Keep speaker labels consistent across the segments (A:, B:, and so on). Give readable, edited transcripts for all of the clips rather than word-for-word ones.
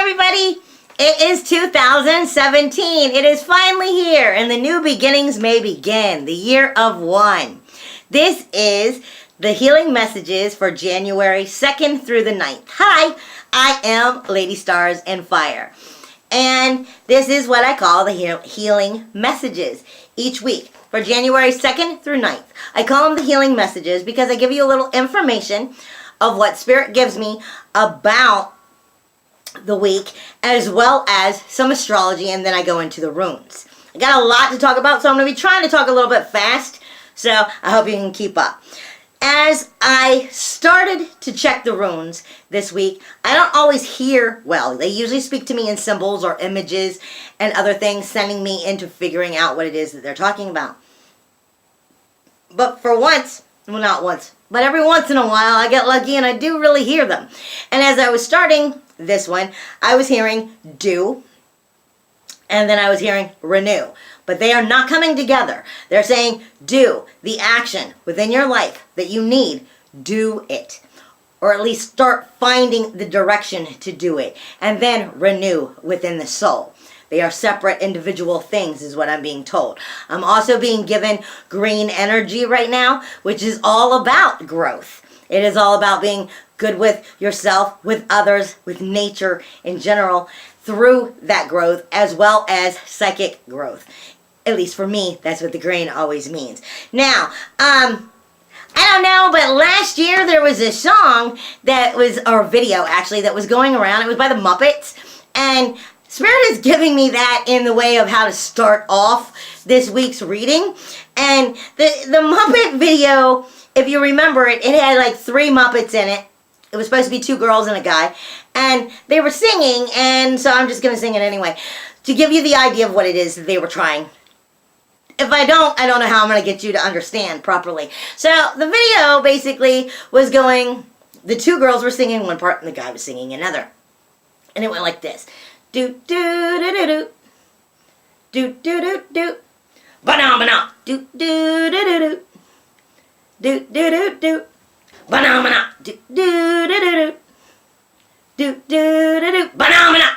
A: everybody. It is 2017. It is finally here, and the new beginnings may begin. The year of one. This is the healing messages for January 2nd through the 9th. Hi, I am Lady Stars and Fire. And this is what I call the healing messages each week for January 2nd through 9th. I call them the healing messages because I give you a little information of what Spirit gives me about the week, as well as some astrology, and then I go into the runes. I got a lot to talk about, so I'm going to be trying to talk a little bit fast, so I hope you can keep up. As I started to check the runes this week, I don't always hear well. They usually speak to me in symbols or images and other things, sending me into figuring out what it is that they're talking about. But for once, well, not once, but every once in a while, I get lucky and I do really hear them. And as I was starting this one, I was hearing do, and then I was hearing renew. But they are not coming together. They're saying do, the action within your life that you need, do it. Or at least start finding the direction to do it. And then renew within the soul. They are separate individual things is what I'm being told. I'm also being given green energy right now, which is all about growth. It is all about being good with yourself, with others, with nature in general, through that growth, as well as psychic growth. At least for me, that's what the green always means. Now, I don't know, but last year there was a song that was, or video actually, that was going around. It was by the Muppets, and Spirit is giving me that in the way of how to start off this week's reading. And the Muppet video, if you remember it, it had like 3 Muppets in it. It was supposed to be 2 girls and a guy. And they were singing, and so I'm just going to sing it anyway, to give you the idea of what it is that they were trying. If I don't know how I'm going to get you to understand properly. So the video basically was going, the 2 girls were singing one part and the guy was singing another. And it went like this. Do do do do do. Do do do do. Ba-na-ba-na. Do do do do do. Do do do do. Ba-na-ba-na. Do do do do do. Do do do do. Ba-na-ba-na.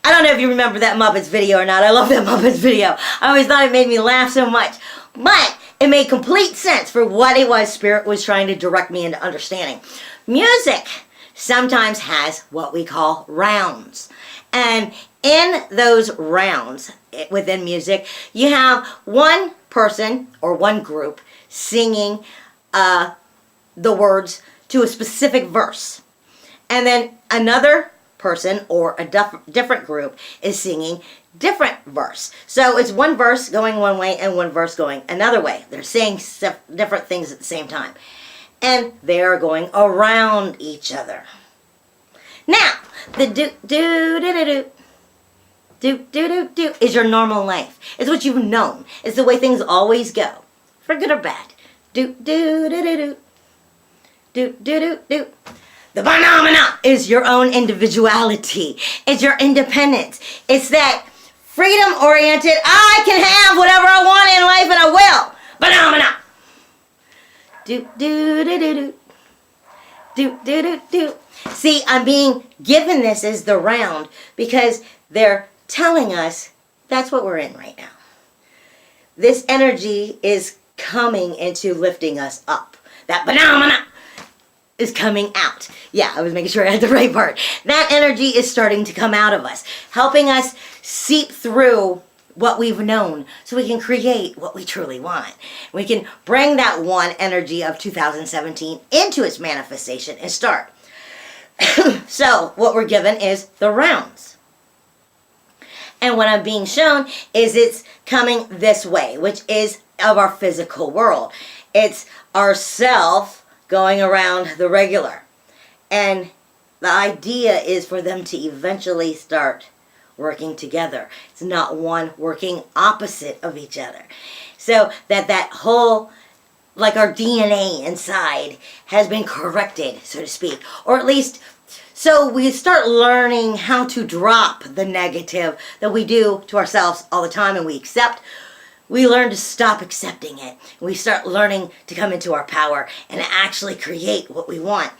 A: I don't know if you remember that Muppets video or not. I love that Muppets video. I always thought it made me laugh so much. But it made complete sense for what it was Spirit was trying to direct me into understanding. Music sometimes has what we call rounds. And in those rounds within music, you have one person or one group singing the words to a specific verse. And then another person or a different group is singing different verse. So it's one verse going one way and one verse going another way. They're saying different things at the same time. And they are going around each other. Now, the do is your normal life. It's what you've known. It's the way things always go, for good or bad. Do. The phenomena is your own individuality. It's your independence. It's that freedom-oriented, I can have whatever I want in life and I will. Phenomena. Do. See, I'm being given this as the round because they're telling us that's what we're in right now. This energy is coming into lifting us up. That phenomena is coming out. Yeah, I was making sure I had the right part. That energy is starting to come out of us, helping us seep through what we've known so we can create what we truly want. We can bring that one energy of 2017 into its manifestation and start. So what we're given is the rounds. And what I'm being shown is it's coming this way, which is of our physical world. It's ourself going around the regular. And the idea is for them to eventually start working together. It's not one working opposite of each other. So that whole, like our DNA inside, has been corrected, so to speak. Or at least, so we start learning how to drop the negative that we do to ourselves all the time and we accept. We learn to stop accepting it. We start learning to come into our power and actually create what we want.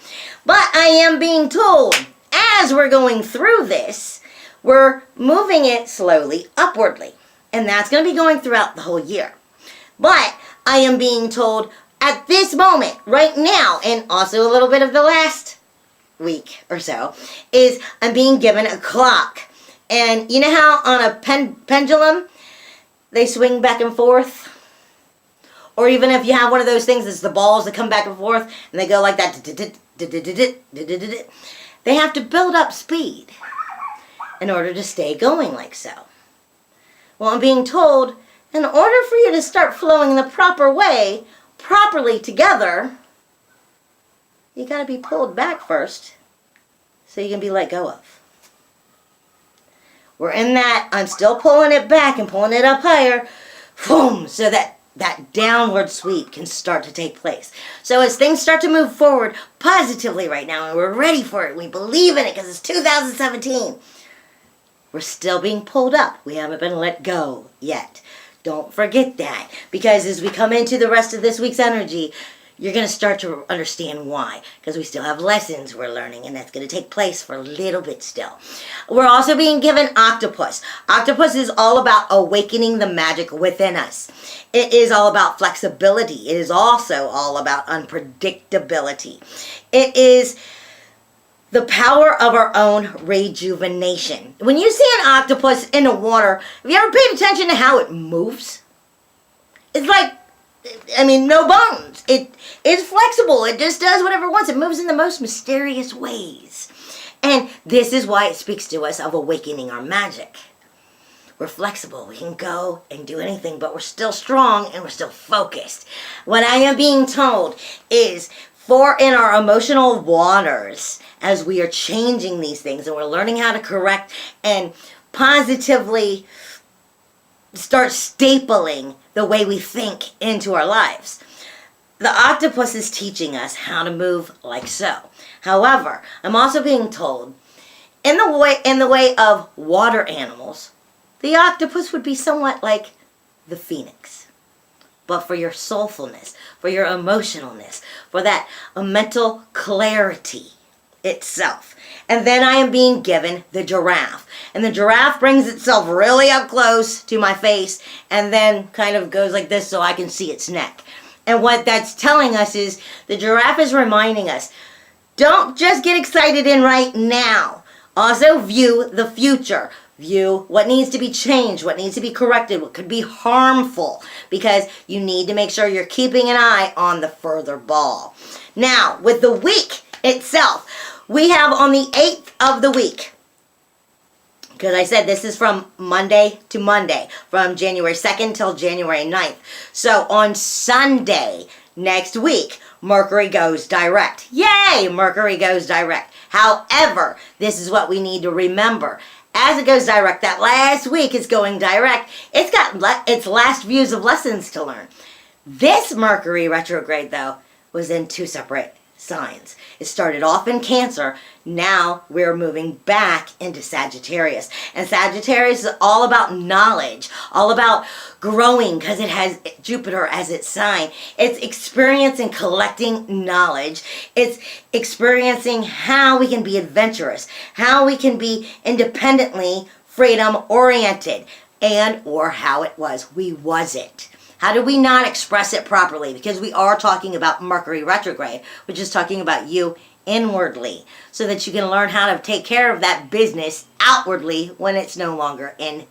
A: But I am being told, as we're going through this, we're moving it slowly upwardly. And that's going to be going throughout the whole year. But I am being told at this moment, right now, and also a little bit of the last week or so, is I'm being given a clock. And you know how on a pendulum, they swing back and forth? Or even if you have one of those things, it's the balls that come back and forth, and they go like that. They have to build up speed in order to stay going like so. Well, I'm being told, in order for you to start flowing the proper way, properly together, you got to be pulled back first so you can be let go of. We're in that, I'm still pulling it back and pulling it up higher, boom, so that downward sweep can start to take place. So as things start to move forward positively right now, and we're ready for it, we believe in it because it's 2017, we're still being pulled up. We haven't been let go yet. Don't forget that, because as we come into the rest of this week's energy, you're going to start to understand why, because we still have lessons we're learning, and that's going to take place for a little bit still. We're also being given octopus. Octopus is all about awakening the magic within us. It is all about flexibility. It is also all about unpredictability. It is the power of our own rejuvenation. When you see an octopus in the water, have you ever paid attention to how it moves? It's like, no bones. It's flexible. It just does whatever it wants. It moves in the most mysterious ways. And this is why it speaks to us of awakening our magic. We're flexible. We can go and do anything, but we're still strong and we're still focused. What I am being told is, for in our emotional waters, as we are changing these things and we're learning how to correct and positively start stapling the way we think into our lives, the octopus is teaching us how to move like so. However, I'm also being told, in the way of water animals, the octopus would be somewhat like the phoenix. But for your soulfulness, for your emotionalness, for that mental clarity itself. And then I am being given the giraffe. And the giraffe brings itself really up close to my face and then kind of goes like this so I can see its neck. And what that's telling us is the giraffe is reminding us, don't just get excited in right now. Also view the future. View what needs to be changed, what needs to be corrected, what could be harmful, because you need to make sure you're keeping an eye on the further ball. Now, with the week itself, we have on the 8th of the week, because I said this is from Monday to Monday, from January 2nd till January 9th. So on Sunday next week, Mercury goes direct. Yay! Mercury goes direct. However, this is what we need to remember. As it goes direct, that last week is going direct. It's got its last views of lessons to learn. This Mercury retrograde, though, was in two separate signs. It started off in Cancer. Now we're moving back into Sagittarius. And Sagittarius is all about knowledge, all about growing, because it has Jupiter as its sign. It's experiencing collecting knowledge. It's experiencing how we can be adventurous, how we can be independently freedom-oriented, and or how it was we wasn't. How do we not express it properly? Because we are talking about Mercury retrograde, which is talking about you inwardly, so that you can learn how to take care of that business outwardly when it's no longer in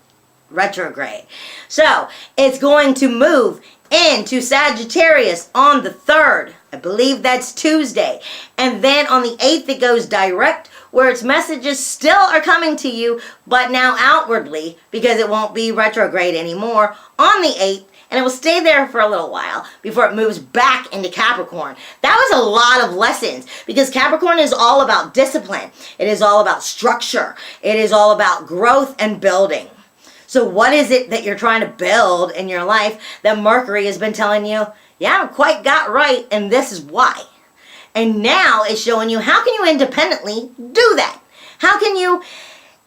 A: retrograde. So it's going to move into Sagittarius on the 3rd. I believe that's Tuesday. And then on the 8th it goes direct, where its messages still are coming to you, but now outwardly, because it won't be retrograde anymore on the 8th. And it will stay there for a little while before it moves back into Capricorn. That was a lot of lessons, because Capricorn is all about discipline. It is all about structure. It is all about growth and building. So what is it that you're trying to build in your life that Mercury has been telling you, you haven't quite got right, and this is why? And now it's showing you, how can you independently do that? How can you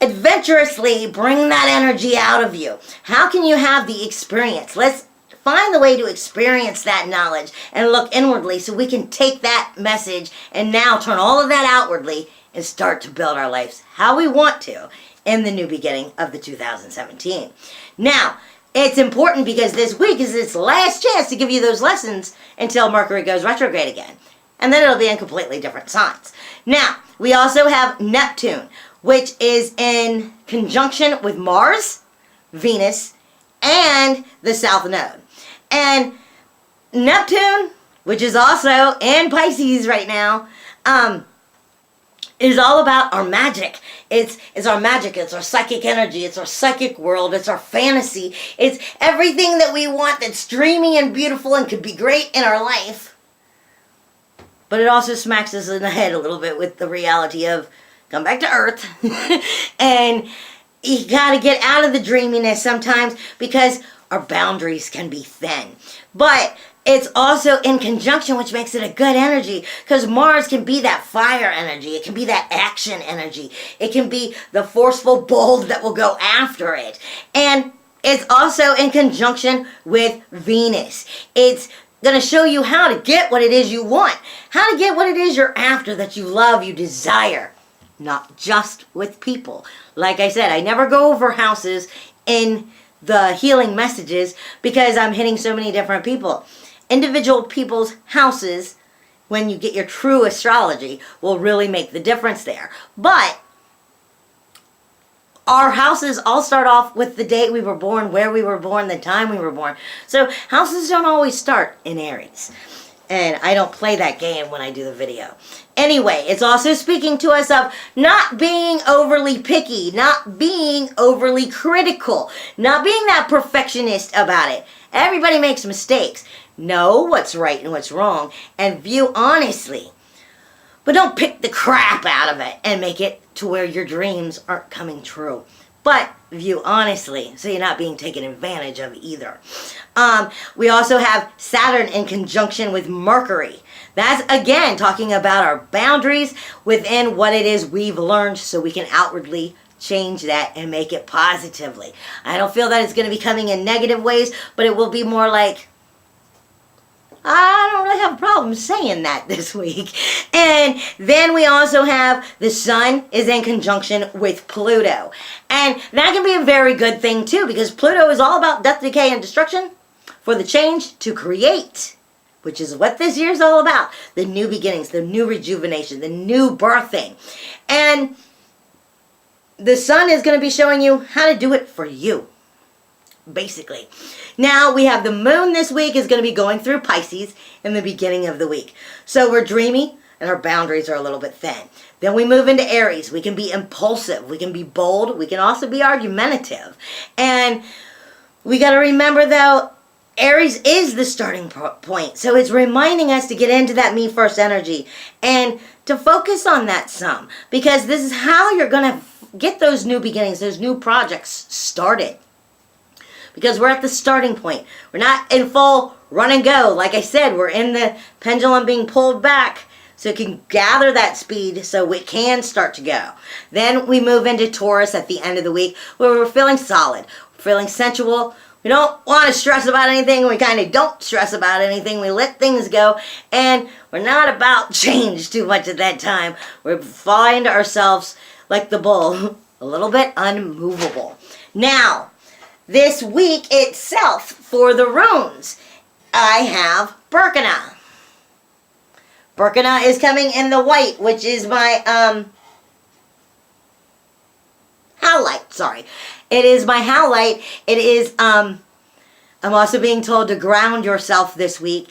A: adventurously bring that energy out of you? How can you have the experience? Let's find the way to experience that knowledge and look inwardly so we can take that message and now turn all of that outwardly and start to build our lives how we want to in the new beginning of the 2017. Now, it's important because this week is its last chance to give you those lessons until Mercury goes retrograde again. And then it'll be in completely different signs. Now, we also have Neptune, which is in conjunction with Mars, Venus, and the South Node. And Neptune, which is also in Pisces right now, is all about our magic. It's our magic, it's our psychic energy, it's our psychic world, it's our fantasy, it's everything that we want that's dreamy and beautiful and could be great in our life. But it also smacks us in the head a little bit with the reality of come back to earth. And you gotta get out of the dreaminess sometimes because our boundaries can be thin. But it's also in conjunction, which makes it a good energy, because Mars can be that fire energy. It can be that action energy. It can be the forceful bold that will go after it. And it's also in conjunction with Venus. It's going to show you how to get what it is you want, how to get what it is you're after, that you love, you desire, not just with people. Like I said, I never go over houses in the healing messages because I'm hitting so many different people. Individual people's houses, when you get your true astrology, will really make the difference there. But our houses all start off with the date we were born, where we were born, the time we were born. So houses don't always start in Aries. And I don't play that game when I do the video. Anyway, it's also speaking to us of not being overly picky, not being overly critical, not being that perfectionist about it. Everybody makes mistakes. Know what's right and what's wrong and view honestly. But don't pick the crap out of it and make it to where your dreams aren't coming true. But view honestly, so you're not being taken advantage of either. We also have Saturn in conjunction with Mercury. That's, again, talking about our boundaries within what it is we've learned so we can outwardly change that and make it positively. I don't feel that it's going to be coming in negative ways, but it will be more like, I don't really have a problem saying that this week. And then we also have the Sun is in conjunction with Pluto. And that can be a very good thing too, because Pluto is all about death, decay, and destruction for the change to create, which is what this year is all about. The new beginnings, the new rejuvenation, the new birthing. And the Sun is going to be showing you how to do it for you, basically. Now we have the Moon this week is going to be going through Pisces in the beginning of the week. So we're dreamy and our boundaries are a little bit thin. Then we move into Aries. We can be impulsive. We can be bold. We can also be argumentative. And we got to remember though, Aries is the starting point. So it's reminding us to get into that me first energy and to focus on that some. Because this is how you're going to get those new beginnings, those new projects started. Because we're at the starting point. We're not in full run and go. Like I said, we're in the pendulum being pulled back so it can gather that speed so it can start to go. Then we move into Taurus at the end of the week where we're feeling solid, we're feeling sensual. We don't want to stress about anything. We kind of don't stress about anything. We let things go. And we're not about change too much at that time. We find ourselves, like the bull, a little bit unmovable. Now, this week itself, for the runes, I have Berkana. Berkana is coming in the white, which is my howlite. Sorry. It is my howlite. It is, I'm also being told to ground yourself this week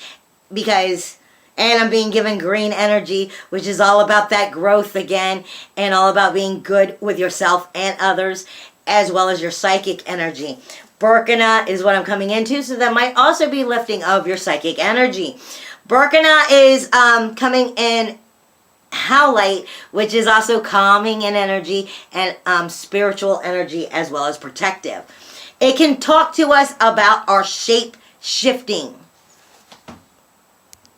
A: because, and I'm being given green energy, which is all about that growth again and all about being good with yourself and others, as well as your psychic energy. Berkana is what I'm coming into, so that might also be lifting of your psychic energy. Berkana is coming in howlite, which is also calming in energy and spiritual energy as well as protective. It can talk to us about our shape shifting.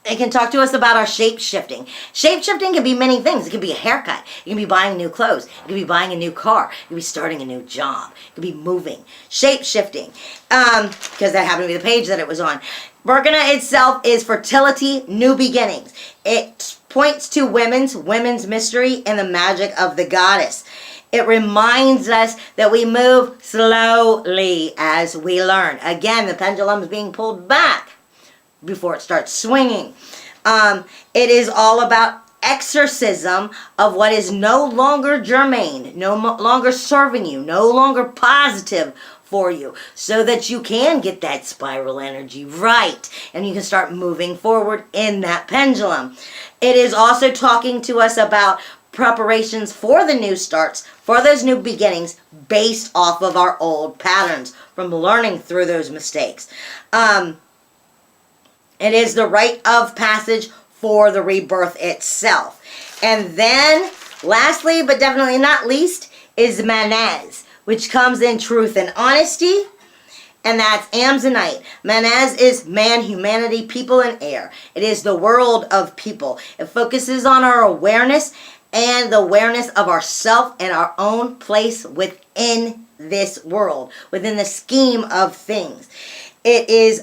A: It can talk to us about our shape shifting. Shape shifting can be many things. It can be a haircut. It can be buying new clothes. It can be buying a new car. It can be starting a new job. It can be moving. Shape shifting. Because that happened to be the page that it was on. Berkana itself is fertility, new beginnings. It's points to women's mystery and the magic of the goddess. It reminds us that we move slowly as we learn. Again, the pendulum is being pulled back before it starts swinging. It is all about exorcism of what is no longer germane, no longer serving you, no longer positive for you, so that you can get that spiral energy right and you can start moving forward in that pendulum. It is also talking to us about preparations for the new starts, for those new beginnings based off of our old patterns from learning through those mistakes. It is the rite of passage for the rebirth itself. And then, lastly, but definitely not least, is Manaz, which comes in truth and honesty, and that's Amzonite. Manaz is man, humanity, people, and air. It is the world of people. It focuses on our awareness and the awareness of ourself and our own place within this world, within the scheme of things. It is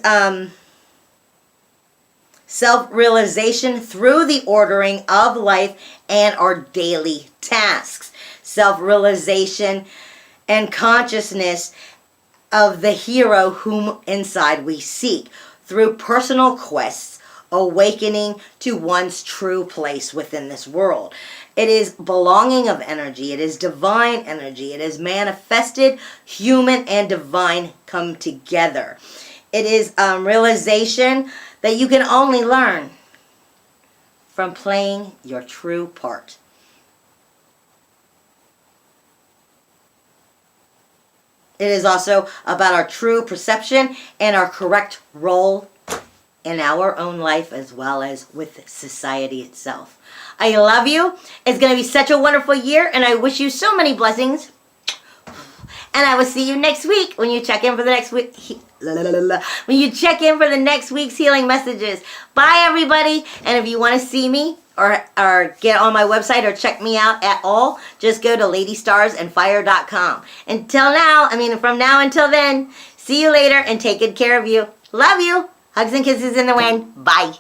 A: self-realization through the ordering of life and our daily tasks. Self-realization and consciousness of the hero whom inside we seek through personal quests, awakening to one's true place within this world. It is belonging of energy. It is divine energy. It is manifested, human and divine come together. It is realization that you can only learn from playing your true part. It is also about our true perception and our correct role in our own life as well as with society itself. I love you. It's going to be such a wonderful year, and I wish you so many blessings. And I will see you next week when you check in for the next week. When you check in for the next week's healing messages. Bye, everybody. And if you want to see me or get on my website or check me out at all, just go to ladystarsandfire.com. From now until then, see you later and take good care of you. Love you. Hugs and kisses in the wind. Bye.